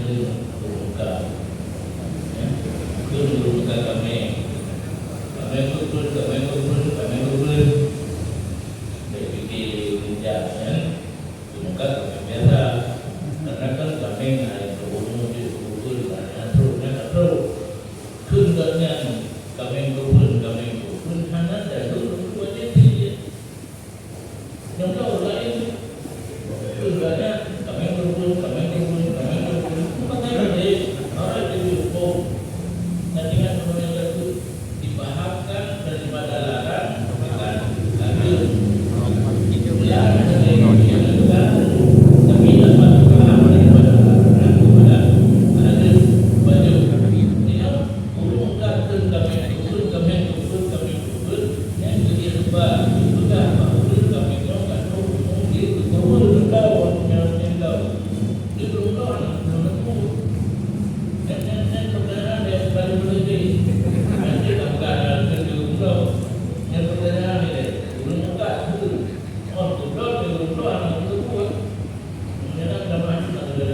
buka. Ya, itu buka kami kumpul. Dari fikir bijak, ya, buka kami biasa. Karena kan kami ada umum di kumpul, ada terus. Kunjungnya kami kumpul, hanya dari dulu aja dia. Yang tahu lain, kunjungnya kami kumpul. Makanya dari orang itu hukum. Nanti kan semuanya itu dipahamkan daripada larang, bukan lanjut. Larang dari yang kedua, tapi dapat dipaham daripada larang kepada lanjut baju. Dia urungkan kami kumpul, yang kedua sudah baru kami kan dia kumpul tahu yang tahu. Dia belum tahu belum tahu. Dan kebenaran dia baru berdiri. Nanti tak berada kedua. Yang kebenaran dia belum buka dulu. Oh, belum anak itu buat. Kemudian dah maju tak ada.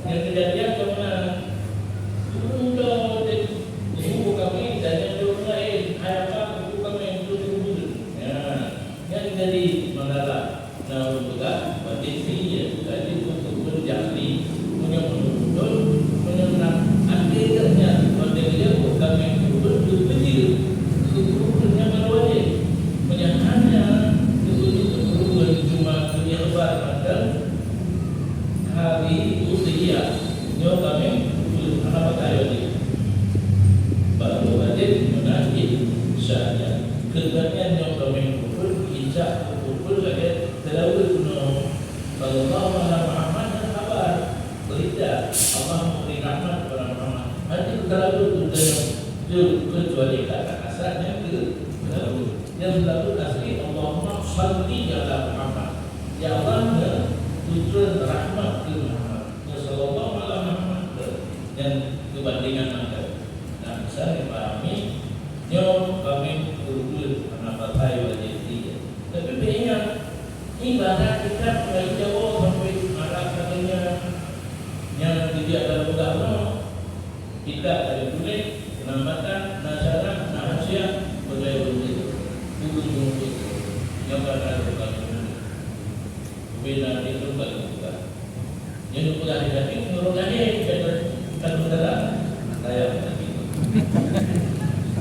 Yang kejadian kemana? Sudah ibu kami dan yang lain ayah ibu kami itu dulu. Ya, yang jadi masalah. Nah, juga berarti dia tadi untuk berjati menyerang akhirnya pada dia bukan yang berkecil sebelumnya berwajib penyahannya sebelum cuma dunia lebar pada hari usia nyo kami anak percaya ni baru wajib menajib sahaja kerana nyo kami ijak kumpul lagi terlalu kuno. Kalau Allah Muhammad dan kabar berita Allah memberi rahmat kepada Muhammad. Nanti terlalu itu kecuali kata kasarnya itu terlalu. Yang terlalu asli Allahumma salli ala Muhammad. Ya Allah tujuan rahmat ke Muhammad. Ya sallallahu ala Muhammad dan kebandingan anda. Nah, bisa dipahami. Nyo kami berubah anak partai wajib dia. Tapi ingat ibarat kita mulai jauh sampai arah katanya yang tidak ada agama kita dari boleh penambatan nasara nahasia boleh ujung yang ada bukan beda itu bukan yang bukan dari menurut lagi kita saudara saya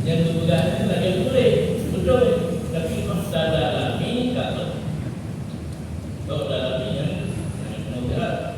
yang bukan lagi boleh betul tapi masalah alami kalau dalam ini yang berat,